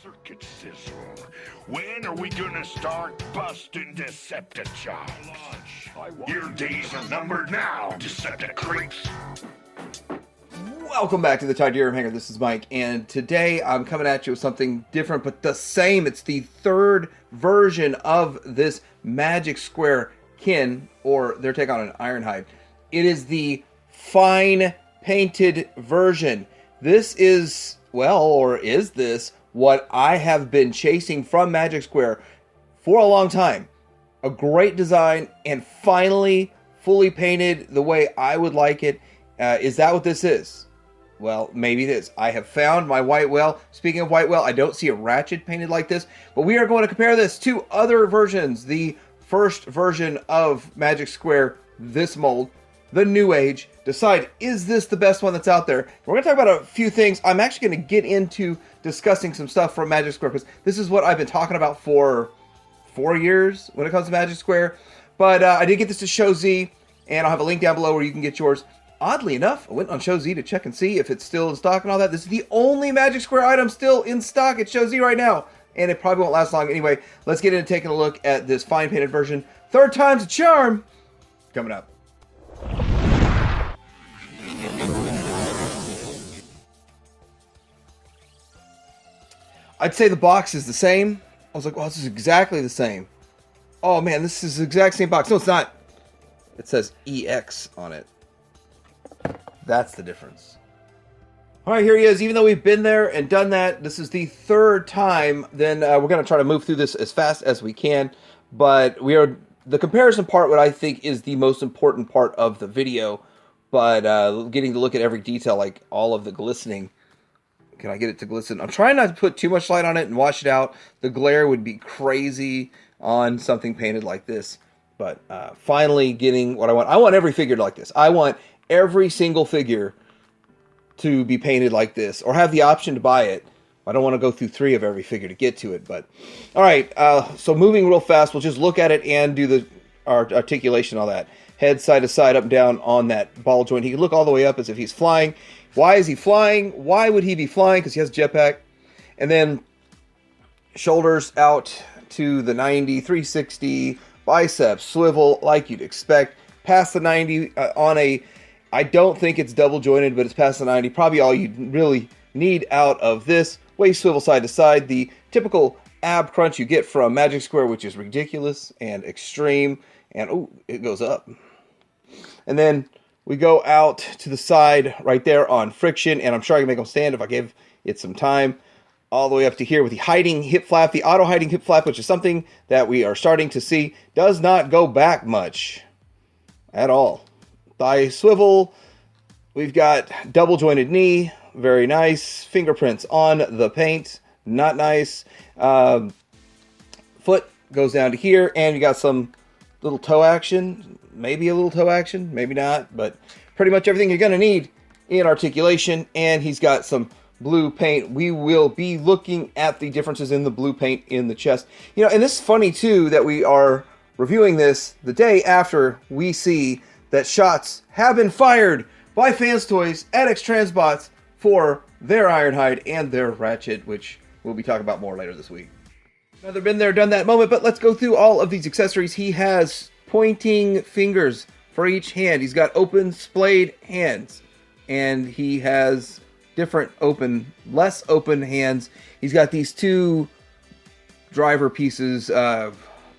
Circuit sizzle. When are we gonna start busting Decepticons? Your days are numbered now, Decepticreeps. Welcome back to the Tydirium Hangar. This is Mike, and today I'm coming at you with something different, but the same. It's the third version of this Magic Square kin, or their take on an Ironhide. It is the fine painted version. This is, well, or is this what I have been chasing from Magic Square for a long time? A great design, and finally fully painted the way I would like it. Is that what this is? Well, maybe it is. I have found my white whale. Speaking of white whale, I don't see a Ratchet painted like this, but we are going to compare this to other versions. The first version of Magic Square, this mold, the New Age. Decide, is this the best one that's out there? We're going to talk about a few things. I'm actually going to get into discussing some stuff from Magic Square, because this is what I've been talking about for 4 years when it comes to Magic Square. But I did get this to Show Z, and I'll have a link down below where you can get yours. Oddly enough, I went on Show Z to check and see if it's still in stock and all that. This is the only Magic Square item still in stock at Show Z right now, and it probably won't last long. Anyway, let's get into taking a look at this fine painted version. Third time's a charm. Coming up. I'd say the box is the same. I was like, well, this is exactly the same. Oh man, this is the exact same box. No, it's not. It says EX on it. That's the difference. All right, here he is. Even though we've been there and done that, this is the third time. Then we're going to try to move through this as fast as we can. But the comparison part, what I think is the most important part of the video. But getting to look at every detail, like all of the glistening. Can I get it to glisten? I'm trying not to put too much light on it and wash it out. The glare would be crazy on something painted like this. But finally getting what I want. I want every figure like this. I want every single figure to be painted like this, or have the option to buy it. I don't want to go through 3 of every figure to get to it. But all right, so moving real fast, we'll just look at it and do the articulation, all that. Head side to side, up and down on that ball joint. He can look all the way up as if he's flying. Why is he flying? Why would he be flying? Because he has a jetpack. And then shoulders out to the 90, 360, biceps, swivel like you'd expect. Past the 90 on a, I don't think it's double jointed, but it's past the 90. Probably all you really need out of this. Waist swivel side to side. The typical ab crunch you get from Magic Square, which is ridiculous and extreme. And, oh, it goes up. And then we go out to the side right there on friction, and I'm sure I can make them stand if I give it some time. All the way up to here with the hiding hip flap, the auto hiding hip flap, which is something that we are starting to see, does not go back much at all. Thigh swivel, we've got double jointed knee, very nice. Fingerprints on the paint, not nice. Foot goes down to here, and you got some little toe action. Maybe a little toe action, maybe not, but pretty much everything you're going to need in articulation. And he's got some blue paint. We will be looking at the differences in the blue paint in the chest. You know, and this is funny too that we are reviewing this the day after we see that shots have been fired by Fans Toys at X-Transbots for their Ironhide and their Ratchet, which we'll be talking about more later this week. Another been there, done that moment, but let's go through all of these accessories. He has pointing fingers for each hand. He's got open splayed hands, and he has different open, less open hands. He's got these 2 driver pieces. I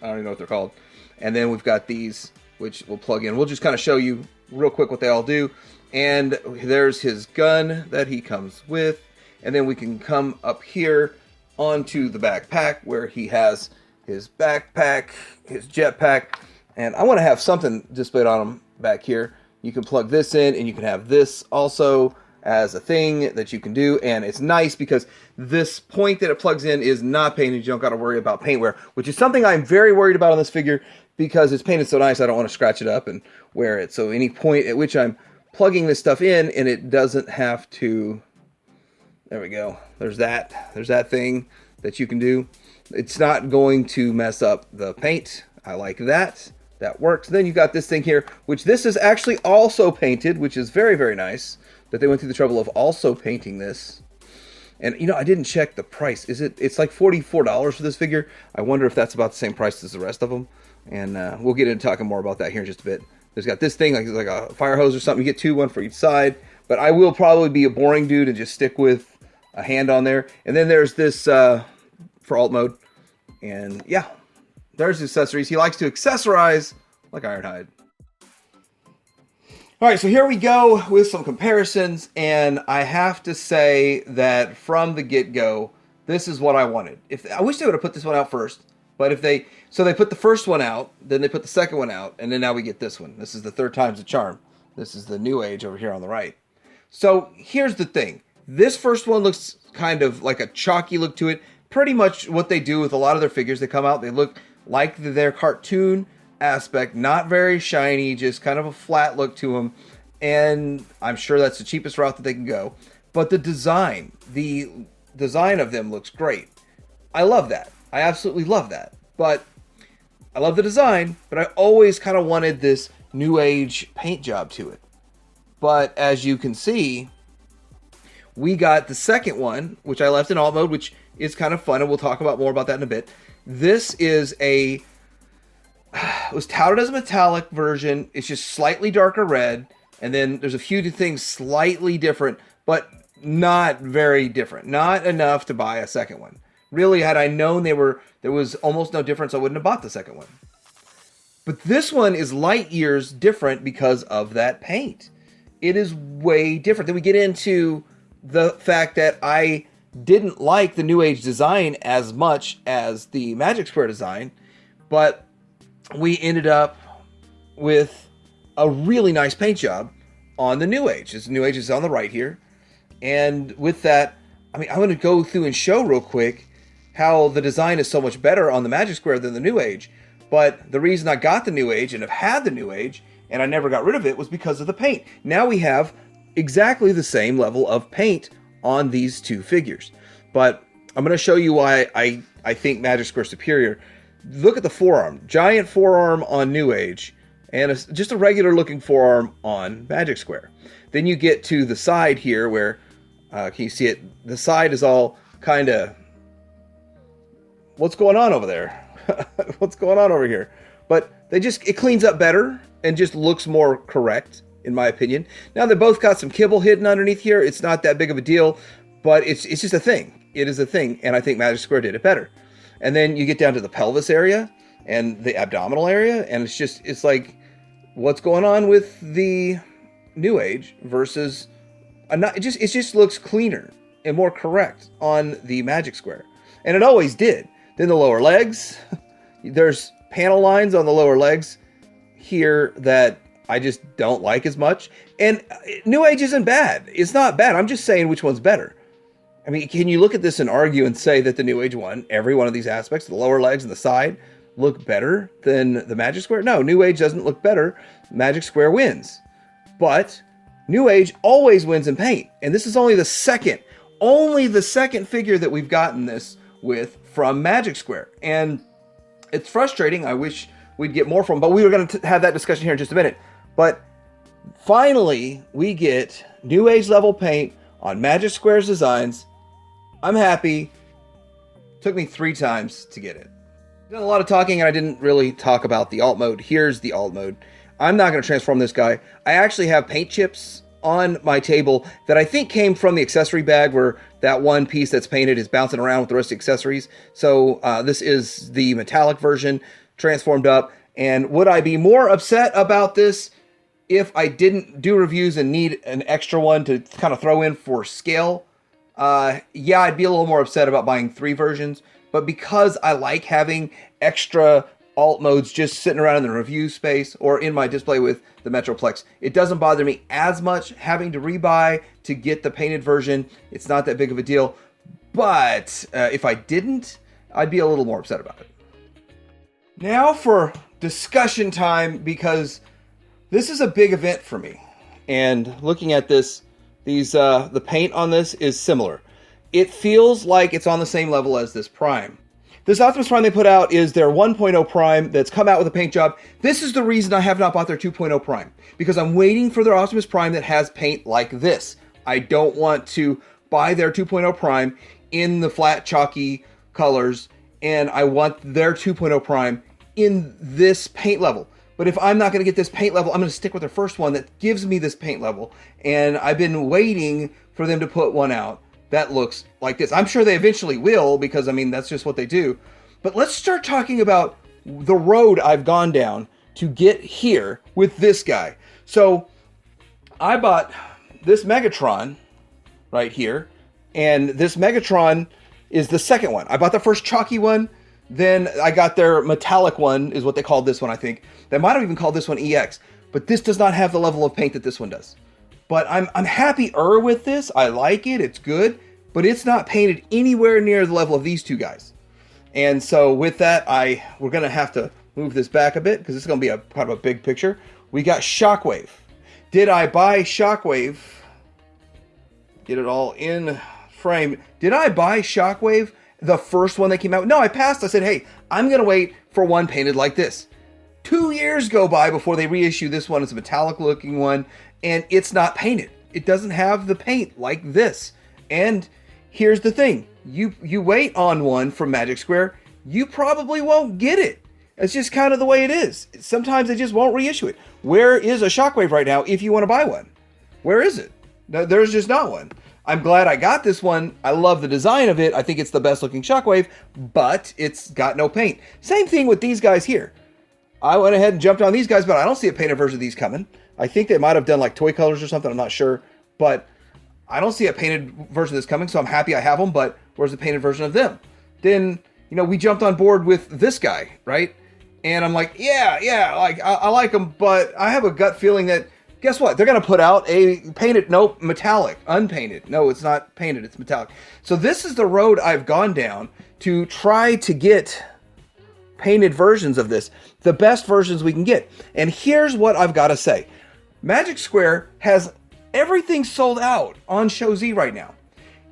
don't even know what they're called. And then we've got these, which we'll plug in. We'll just kind of show you real quick what they all do. And there's his gun that he comes with. And then we can come up here onto the backpack where he has his backpack, his jetpack. And I want to have something displayed on him back here. You can plug this in, and you can have this also as a thing that you can do. And it's nice because this point that it plugs in is not painted. You don't got to worry about paint wear, which is something I'm very worried about on this figure because it's painted so nice. I don't want to scratch it up and wear it. So any point at which I'm plugging this stuff in, and it doesn't have to, there we go. There's that thing that you can do. It's not going to mess up the paint. I like that. That works. Then you've got this thing here, which this is actually also painted, which is very, very nice that they went through the trouble of also painting this. And, you know, I didn't check the price. It's like $44 for this figure. I wonder if that's about the same price as the rest of them. And we'll get into talking more about that here in just a bit. There's got this thing, like a fire hose or something. You get two, one for each side. But I will probably be a boring dude and just stick with a hand on there. And then there's this for alt mode. And yeah, there's the accessories. He likes to accessorize like Ironhide. All right, so here we go with some comparisons, and I have to say that from the get-go, this is what I wanted. I wish they would have put this one out first, but they put the first one out, then they put the second one out, and then now we get this one. This is the third time's the charm. This is the New Age over here on the right. So here's the thing. This first one looks kind of like a chalky look to it. Pretty much what they do with a lot of their figures that come out. They look like their cartoon aspect, not very shiny, just kind of a flat look to them. And I'm sure that's the cheapest route that they can go. But the design of them looks great. I love that. I absolutely love that. But I love the design, but I always kind of wanted this New Age paint job to it. But as you can see, we got the second one, which I left in alt mode, which is kind of fun, and we'll talk about more about that in a bit. This is it was touted as a metallic version. It's just slightly darker red, and then there's a few things slightly different, but not very different. Not enough to buy a second one. Really, had I known there was almost no difference, I wouldn't have bought the second one. But this one is light years different because of that paint. It is way different. Then we get into the fact that I didn't like the New Age design as much as the Magic Square design, but we ended up with a really nice paint job on the New Age. This New Age is on the right here. And with that, I mean, I'm going to go through and show real quick how the design is so much better on the Magic Square than the New Age. But the reason I got the New Age and have had the New Age and I never got rid of it was because of the paint. Now we have exactly the same level of paint on these two figures. But I'm going to show you why I think Magic Square is superior. Look at the forearm. Giant forearm on New Age and just a regular looking forearm on Magic Square. Then you get to the side here where, can you see it? The side is all kind of, what's going on over there? What's going on over here? But it cleans up better and just looks more correct, in my opinion. Now they both got some kibble hidden underneath here. It's not that big of a deal, but it's just a thing. It is a thing, and I think Magic Square did it better. And then you get down to the pelvis area and the abdominal area, and it's like, what's going on with the New Age versus it just looks cleaner and more correct on the Magic Square, and it always did. Then the lower legs, there's panel lines on the lower legs here that I just don't like as much. And New Age isn't bad. It's not bad. I'm just saying which one's better. I mean, can you look at this and argue and say that the New Age one, every one of these aspects, the lower legs and the side, look better than the Magic Square? No, New Age doesn't look better. Magic Square wins. But New Age always wins in paint. And this is only the second figure that we've gotten this with from Magic Square. And it's frustrating. I wish we'd get more from them, but we were going to have that discussion here in just a minute. But finally, we get New Age level paint on Magic Square's designs. I'm happy. Took me 3 times to get it. Done a lot of talking, and I didn't really talk about the alt mode. Here's the alt mode. I'm not going to transform this guy. I actually have paint chips on my table that I think came from the accessory bag where that one piece that's painted is bouncing around with the rest of the accessories. So this is the metallic version transformed up. And would I be more upset about this if I didn't do reviews and need an extra one to kind of throw in for scale? Yeah, I'd be a little more upset about buying 3 versions. But because I like having extra alt modes just sitting around in the review space or in my display with the Metroplex, it doesn't bother me as much having to rebuy to get the painted version. It's not that big of a deal. But if I didn't, I'd be a little more upset about it. Now for discussion time, because this is a big event for me. And looking at this, the paint on this is similar. It feels like it's on the same level as this Prime. This Optimus Prime they put out is their 1.0 Prime that's come out with a paint job. This is the reason I have not bought their 2.0 Prime, because I'm waiting for their Optimus Prime that has paint like this. I don't want to buy their 2.0 Prime in the flat chalky colors, and I want their 2.0 Prime in this paint level. But if I'm not going to get this paint level, I'm going to stick with their first one that gives me this paint level. And I've been waiting for them to put one out that looks like this. I'm sure they eventually will, because I mean, that's just what they do. But let's start talking about the road I've gone down to get here with this guy. So I bought this Megatron right here, and this Megatron is the second one. I bought the first chalky one, then I got their metallic one, is what they called this one, I think. They might have even called this one EX, but this does not have the level of paint that this one does. But I'm happier with this. I like it, it's good, but it's not painted anywhere near the level of these two guys. And so with that, we're gonna have to move this back a bit, because it's gonna be kind of a big picture. We got Shockwave. Did I buy Shockwave? Get it all in frame. Did I buy Shockwave, the first one that came out? No, I passed. I said, hey, I'm going to wait for one painted like this. 2 years go by before they reissue this one. It's a metallic looking one, and it's not painted. It doesn't have the paint like this. And here's the thing. You wait on one from Magic Square, you probably won't get it. It's just kind of the way it is. Sometimes they just won't reissue it. Where is a Shockwave right now if you want to buy one? Where is it? There's just not one. I'm glad I got this one. I love the design of it. I think it's the best looking Shockwave, but it's got no paint. Same thing with these guys here. I went ahead and jumped on these guys, but I don't see a painted version of these coming. I think they might have done like toy colors or something. I'm not sure, but I don't see a painted version of this coming, so I'm happy I have them, but where's the painted version of them? Then, we jumped on board with this guy, right? And I'm like, yeah, like I like them, but I have a gut feeling that, guess what? They're going to put out a painted, nope, metallic, unpainted. No, it's not painted, it's metallic. So this is the road I've gone down to try to get painted versions of this, the best versions we can get. And here's what I've got to say. Magic Square has everything sold out on Show Z right now.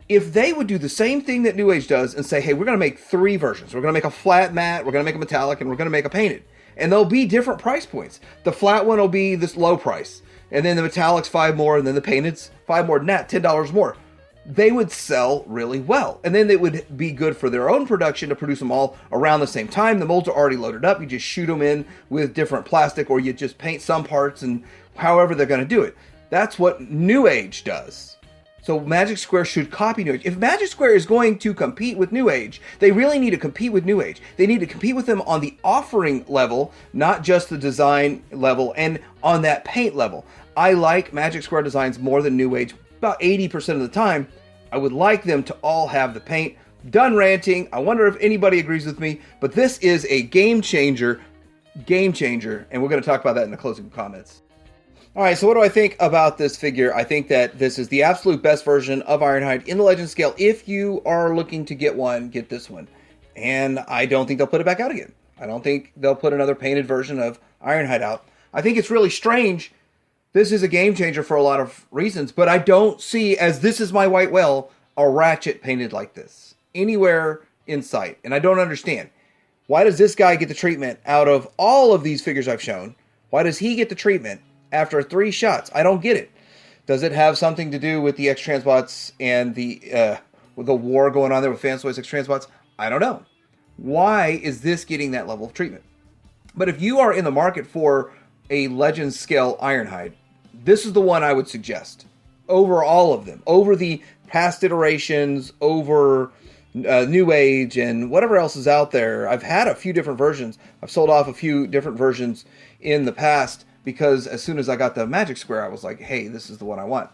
If they would do the same thing that New Age does and say, hey, we're going to make 3 versions. We're going to make a flat matte, we're going to make a metallic, and we're going to make a painted. And they'll be different price points. The flat one will be this low price. And then the metallic's $5 more, and then the painted's $5 more than that, $10 more. They would sell really well. And then they would be good for their own production to produce them all around the same time. The molds are already loaded up. You just shoot them in with different plastic, or you just paint some parts, and however they're going to do it. That's what New Age does. So Magic Square should copy New Age. If Magic Square is going to compete with New Age, they really need to compete with New Age. They need to compete with them on the offering level, not just the design level, and on that paint level. I like Magic Square designs more than New Age about 80% of the time. I would like them to all have the paint. Done ranting. I wonder if anybody agrees with me, but this is a game changer, and we're going to talk about that in the closing comments. All right, so what do I think about this figure? I think that this is the absolute best version of Ironhide in the Legend scale. If you are looking to get one, get this one. And I don't think they'll put it back out again. I don't think they'll put another painted version of Ironhide out. I think it's really strange. This is a game changer for a lot of reasons, but I don't see, as this is my white whale, a Ratchet painted like this anywhere in sight. And I don't understand. Why does this guy get the treatment out of all of these figures I've shown? Why does he get the treatment after 3 shots? I don't get it. Does it have something to do with the X-Transbots and the war going on there with Fansoy's X-Transbots? I don't know. Why is this getting that level of treatment? But if you are in the market for a Legend scale Ironhide, this is the one I would suggest over all of them, over the past iterations, over New Age and whatever else is out there. I've had a few different versions. I've sold off a few different versions in the past, because as soon as I got the Magic Square, I was like, hey, this is the one I want.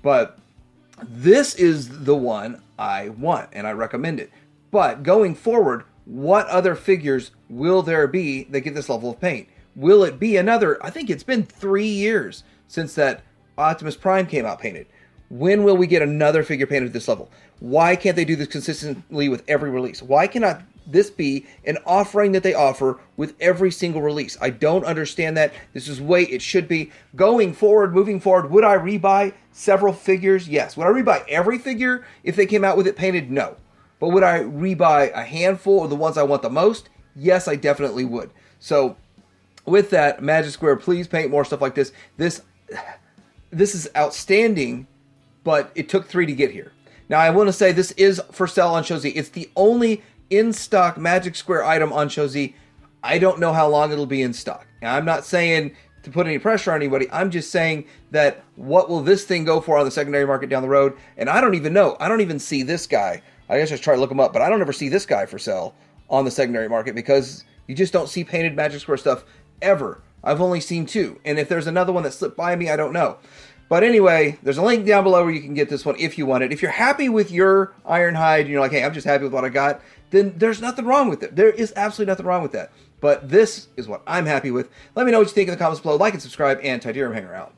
But this is the one I want, and I recommend it. But going forward, what other figures will there be that get this level of paint? Will it be another? I think it's been 3 years since that Optimus Prime came out painted. When will we get another figure painted at this level? Why can't they do this consistently with every release? Why cannot this be an offering that they offer with every single release? I don't understand that. This is the way it should be. Going forward, moving forward, would I rebuy several figures? Yes. Would I rebuy every figure if they came out with it painted? No. But would I rebuy a handful of the ones I want the most? Yes, I definitely would. So with that, Magic Square, please paint more stuff like this. This is outstanding, but it took 3 to get here. Now, I want to say this is for sale on Shozi. It's the only in-stock Magic Square item on Shozi. I don't know how long it'll be in stock. Now, I'm not saying to put any pressure on anybody. I'm just saying that what will this thing go for on the secondary market down the road? And I don't even know. I don't even see this guy. I guess I should try to look him up, but I don't ever see this guy for sale on the secondary market because you just don't see painted Magic Square stuff ever. I've only seen 2. And if there's another one that slipped by me, I don't know. But anyway, there's a link down below where you can get this one if you want it. If you're happy with your Ironhide, and you're like, hey, I'm just happy with what I got, then there's nothing wrong with it. There is absolutely nothing wrong with that. But this is what I'm happy with. Let me know what you think in the comments below. Like and subscribe, and Tidirium Hanger out.